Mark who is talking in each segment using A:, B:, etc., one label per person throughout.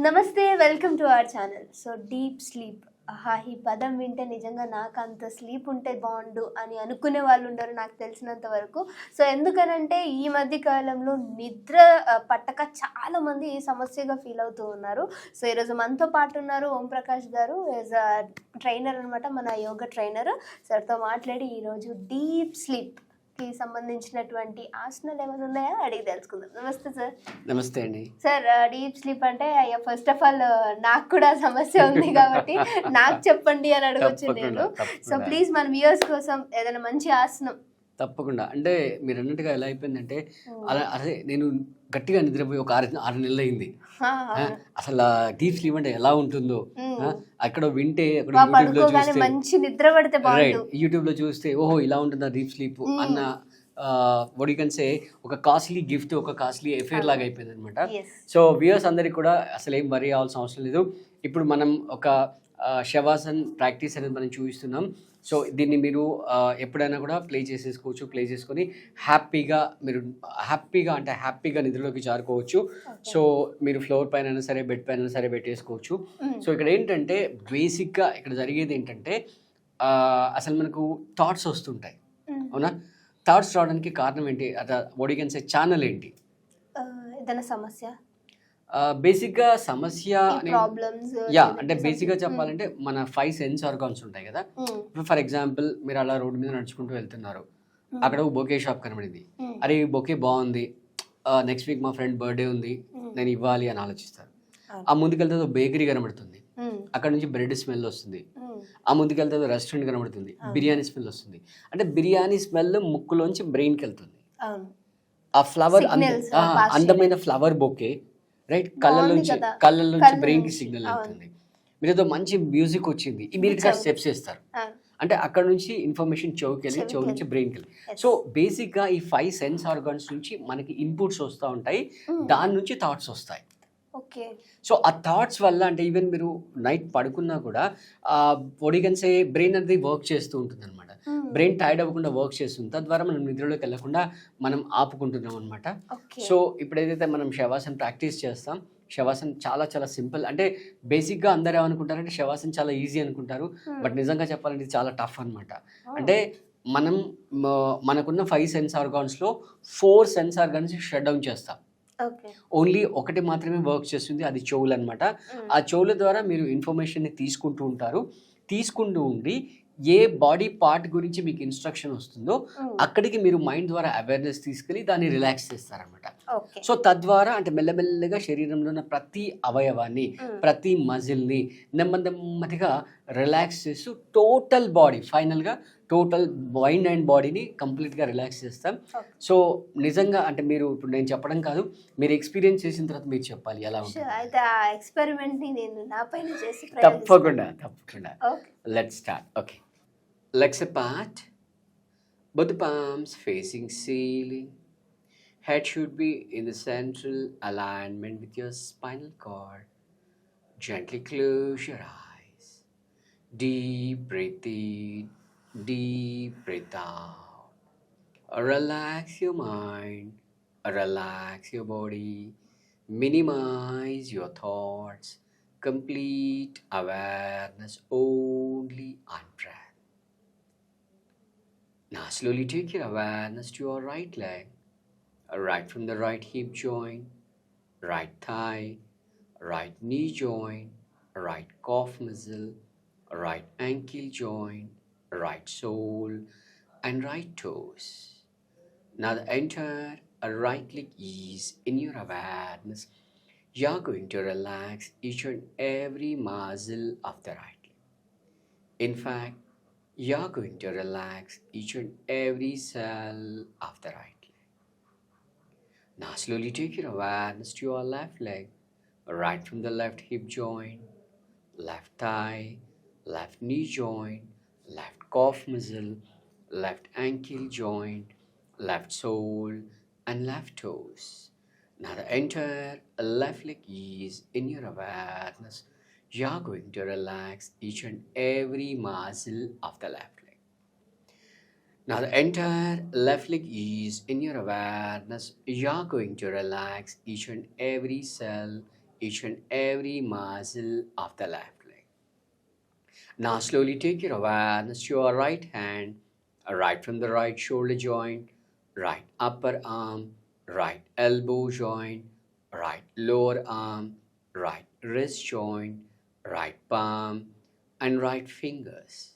A: నమస్తే, welcome to our channel. So deep sleep, ఆహా, ఈ పదం వింటే నిజంగా నాకు అంత స్లీప్ ఉంటే బాగుండు అని అనుకునే వాళ్ళు ఉండరు నాకు తెలిసినంత వరకు. సో ఎందుకనంటే ఈ మధ్య కాలంలో నిద్ర పట్టక చాలామంది ఈ సమస్యగా ఫీల్ అవుతూ ఉన్నారు. సో ఈరోజు మనతో పాటు ఉన్నారు ఓం ప్రకాష్ గారు, యాజ్ అ ట్రైనర్ అనమాట, మన యోగా ట్రైనర్. సార్తో మాట్లాడి ఈరోజు డీప్ స్లీప్ కి సంబంధించినటువంటి ఆసనాలు ఏమైనా ఉన్నాయా అడిగి తెలుసుకుందాం. నమస్తే సార్.
B: నమస్తే అండి.
A: సార్, డీప్ స్లీప్ అంటే ఫస్ట్ ఆఫ్ ఆల్ నాకు కూడా సమస్య ఉంది కాబట్టి నాకు చెప్పండి అని అడగొచ్చు నేను. సో ప్లీజ్ మన వ్యూవర్స్ కోసం ఏదైనా మంచి ఆసనం.
B: తప్పకుండా. అంటే మీరు అన్నట్టుగా ఎలా అయిపోయిందంటే, అలా అదే నేను గట్టిగా నిద్రపోయి ఒక 6 నెలలు అయింది. అసలు డీప్ స్లీప్ అంటే ఎలా ఉంటుందో అక్కడ వింటే, అక్కడ యూట్యూబ్ లో చూస్తే,
A: మంచి నిద్ర పడితే
B: రైట్, యూట్యూబ్ లో చూస్తే ఓహో ఇలా ఉంటుందా డీప్ స్లీప్ అన్న వడికన్సే ఒక కాస్ట్లీ గిఫ్ట్, ఒక కాస్ట్లీ ఎఫేర్ లాగా అయిపోయింది అనమాట. సో వ్యూవర్స్ అందరికి కూడా అసలు ఏం వరీ అవ్వాల్సిన అవసరం లేదు. ఇప్పుడు మనం ఒక శవాసన్ ప్రాక్టీస్ అనేది మనం చూపిస్తున్నాం. సో దీన్ని మీరు ఎప్పుడైనా కూడా ప్లే చేసుకొని హ్యాపీగా మీరు హ్యాపీగా నిద్రలోకి జారుకోవచ్చు. సో మీరు ఫ్లోర్ పైన అయినా సరే, బెడ్ పైన అయినా సరే పెట్టేసుకోవచ్చు. సో ఇక్కడ ఏంటంటే బేసిక్గా ఇక్కడ జరిగేది ఏంటంటే అసలు మనకు థాట్స్ వస్తుంటాయి, అవునా? థాట్స్ రావడానికి కారణం ఏంటి? ఒడిగన్సే ఛానల్ ఏంటి?
A: ఏదైనా సమస్య,
B: బేసిక్గా సమస్య అంటే బేసిక్గా చెప్పాలంటే మన 5 సెన్స్ ఆర్గాన్స్ ఉంటాయి కదా. ఫర్ ఎగ్జాంపుల్ మీరు అలా రోడ్డు మీద నడుచుకుంటూ వెళ్తున్నారు, అక్కడ ఒక బొకే షాప్ కనబడింది. అరే ఈ బొకే బాగుంది, నెక్స్ట్ వీక్ మా ఫ్రెండ్ బర్త్డే ఉంది, నేను ఇవ్వాలి అని ఆలోచిస్తారు. ఆ ముందుకెళ్తే బేకరీ కనబడుతుంది, అక్కడ నుంచి బ్రెడ్ స్మెల్ వస్తుంది. ఆ ముందుకెళ్తే రెస్టారెంట్ కనబడుతుంది, బిర్యానీ స్మెల్ వస్తుంది. అంటే బిర్యానీ స్మెల్ ముక్కులోంచి బ్రెయిన్కి వెళ్తుంది. ఆ ఫ్లవర్, అందమైన ఫ్లవర్ బొకే, రైట్, కళ్ళ నుంచి బ్రెయిన్ కి సిగ్నల్ వెళ్తుంది. మీరు ఏదో మంచి మ్యూజిక్ వచ్చింది, ఇమీడియట్ గా స్టెప్స్ చేస్తారు. అంటే అక్కడ నుంచి ఇన్ఫర్మేషన్ చెవి నుంచి బ్రెయిన్కి వెళ్ళి. సో బేసిక్ గా ఈ 5 సెన్స్ ఆర్గాన్స్ నుంచి మనకి ఇన్పుట్స్ వస్తూ ఉంటాయి, దాని నుంచి థాట్స్ వస్తాయి. సో ఆ థాట్స్ వల్ల అంటే ఈవెన్ మీరు నైట్ పడుకున్నా కూడా ఒడిగన్సే బ్రెయిన్ అనేది వర్క్ చేస్తూ ఉంటుంది అనమాట. బ్రెయిన్ టైర్డ్ అవ్వకుండా వర్క్ చేస్తుంది, తద్వారా మనం నిద్రలోకి వెళ్ళకుండా మనం ఆపుకుంటున్నాం అనమాట. సో ఇప్పుడు ఏదైతే మనం శవాసన్ ప్రాక్టీస్ చేస్తాం, శవాసన్ చాలా చాలా సింపుల్. అంటే బేసిక్గా అందరూ ఏమనుకుంటారంటే శవాసన్ చాలా ఈజీ అనుకుంటారు, బట్ నిజంగా చెప్పాలంటే ఇది చాలా టఫ్ అనమాట. అంటే మనకున్న 5 సెన్స్ ఆర్గాన్స్లో 4 సెన్స్ ఆర్గాన్స్ షట్ డౌన్ చేస్తాం. ఓన్లీ ఒకటి మాత్రమే వర్క్ చేస్తుంది, అది చెవులు అనమాట. ఆ చెవుల ద్వారా మీరు ఇన్ఫర్మేషన్ని తీసుకుంటూ ఉండి ఏ బాడీ పార్ట్ గురించి మీకు ఇన్స్ట్రక్షన్ వస్తుందో అక్కడికి మీరు మైండ్ ద్వారా అవేర్నెస్ తీసుకెళ్ళి దాన్ని రిలాక్స్ చేస్తారనమాట. సో తద్వారా అంటే మెల్లమెల్లగా శరీరంలో ఉన్న ప్రతి అవయవాన్ని, ప్రతి మజిల్ని నెమ్మదిగా రిలాక్స్ చేస్తూ టోటల్ బాడీ, ఫైనల్గా టోటల్ మైండ్ అండ్ బాడీని కంప్లీట్గా రిలాక్స్ చేస్తాం. సో నిజంగా అంటే మీరు ఇప్పుడు నేను చెప్పడం కాదు, మీరు ఎక్స్పీరియన్స్ చేసిన తర్వాత మీరు చెప్పాలి ఎలా ఉంటుంది. తప్పకుండా. Let's start. Okay, legs apart, both the palms facing ceiling. Head should be in the central alignment with your spinal cord. Gently close your eyes. Deep breath in, deep breath out. Relax your mind, relax your body, minimize your thoughts. Complete awareness only on breath. Now slowly take your awareness to your right leg, right from the right hip joint, right thigh, right knee joint, right calf muscle, right ankle joint, right sole, and right toes. Now the entire right leg is in your awareness. You are going to relax each and every muscle of the right leg. In fact, you are going to relax each and every cell of the right leg. Now slowly take your awareness to your left leg, right from the left hip joint, left thigh, left knee joint, left calf muscle, left ankle joint, left sole, and left toes. Now the entire left leg is in your awareness. You are going to relax each and every muscle of the left leg. Now the entire left leg is in your awareness. You are going to relax each and every cell each and every muscle of the left leg. Now slowly take your awareness to your right hand, right from the right shoulder joint, right upper arm, right elbow joint, right lower arm, right wrist joint, right palm, and right fingers.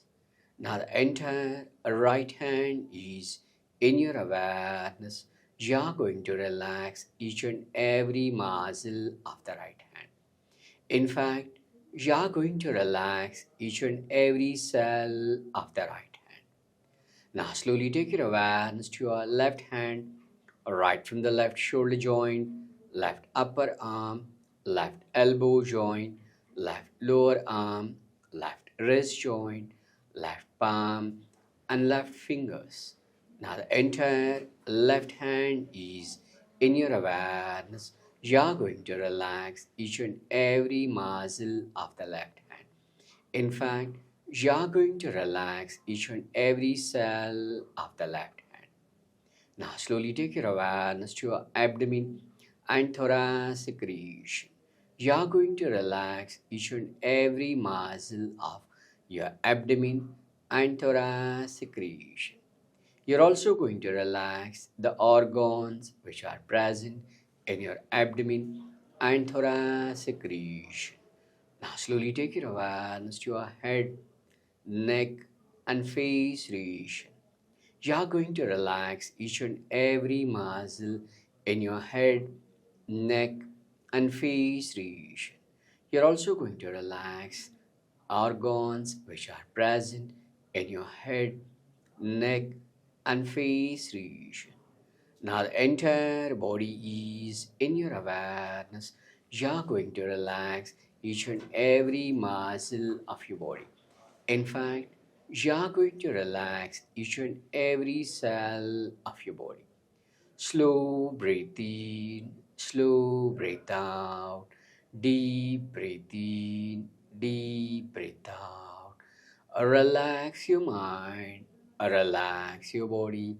B: Now the entire right hand is in your awareness. You are going to relax each and every muscle of the right hand. In fact, you are going to relax each and every cell of the right hand. Now slowly take your awareness to your left hand, right from the left shoulder joint, left upper arm, left elbow joint, left lower arm, left wrist joint, left palm, and left fingers. Now the entire left hand is in your awareness. You are going to relax each and every muscle of the left hand. In fact, you are going to relax each and every cell of the left hand. Now slowly take your awareness to your abdomen and thoracic region. You are going to relax each and every muscle of your abdomen and thoracic region. You're also going to relax the organs which are present in your abdomen and thoracic region. Now slowly take your awareness to your head, neck, and face region. You are going to relax each and every muscle in your head, neck, and face region. You're also going to relax organs which are present in your head, neck, and face region. Now the entire body is in your awareness. You are going to relax each and every muscle of your body. In fact, you are going to relax each and every cell of your body. Slow breath in, slow breath out, deep breath in, deep breath out. Relax your mind, relax your body,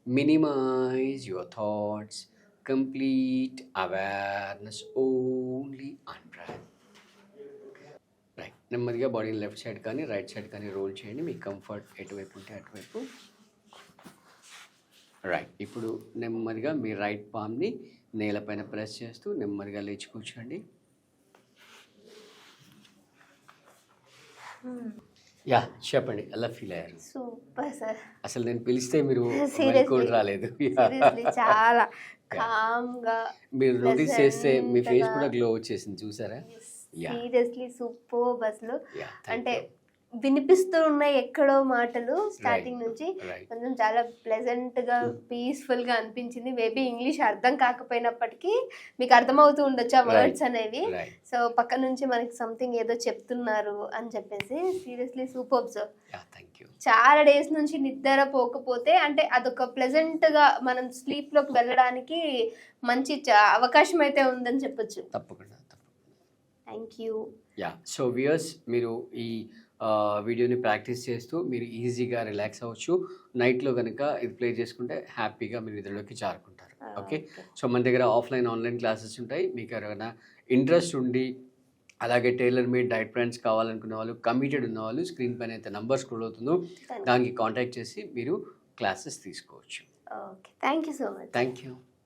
B: minimize your thoughts, complete awareness only on breath. Right, నెమ్మదిగా బాడీని left side కానీ right side కానీ role చేయండి. మీ comfort ఎటువైపు ఉంటే అటువైపు. Right, ఇప్పుడు నెమ్మదిగా మీ రైట్ పామ్ని నేలపైన ప్రెస్ చేస్తూ నెమ్మదిగా లేచి కూర్చోండి. యా, చెప్పండి, ఎలా ఫీల్ అయ్యారు?
A: Super sir.
B: అసలు నేను పిలిస్తే మీరు కూడా రాలేదు.
A: చాలా కామ్ గా
B: మీరు నోటీస్ చేస్తే మీ ఫేస్ కూడా గ్లో వచ్చేసింది, చూసారా?
A: Seriously super. అసలు అంటే వినిపిస్తూ ఉన్నాయి ఎక్కడో మాటలు స్టార్టింగ్ నుంచి. కొంచెం చాలా ప్లెజెంట్ గా పీస్ఫుల్ గా అనిపించింది. మేబీ ఇంగ్లీష్ అర్థం కాకపోయినప్పటికీ మీకు అర్థమవుతూ ఉండొచ్చు ఆ వర్డ్స్ అనేవి. సో పక్క నుంచి మనకి సంథింగ్ ఏదో చెప్తున్నారు అని చెప్పేసి సీరియస్లీ సూపర్ సార్. చాలా డేస్ నుంచి నిద్ర పోకపోతే అంటే అదొక ప్లెజెంట్ గా మనం స్లీప్ లోకి వెళ్ళడానికి మంచి అవకాశం అయితే ఉందని చెప్పొచ్చు.
B: తప్పకుండా.
A: Thank you.
B: Yeah, so viewers, మీరు ఈ వీడియోని ప్రాక్టీస్ చేస్తూ మీరు ఈజీగా రిలాక్స్ అవ్వచ్చు. నైట్లో కనుక ఇది ప్లే చేసుకుంటే హ్యాపీగా మీరు నిద్రలోకి జారుకుంటారు. ఓకే, సో మన దగ్గర ఆఫ్లైన్ ఆన్లైన్ క్లాసెస్ ఉంటాయి. మీకు ఎవరైనా ఇంట్రెస్ట్ ఉండి అలాగే టైలర్ మేడ్ డైట్ ప్లాన్స్ కావాలనుకునే వాళ్ళు, కమిటెడ్ ఉన్న వాళ్ళు, స్క్రీన్ పైన అయితే నంబర్ స్క్రోల్ అవుతుందో దానికి కాంటాక్ట్ చేసి మీరు క్లాసెస్ తీసుకోవచ్చు.
A: Okay, thank you so much.
B: Thank you.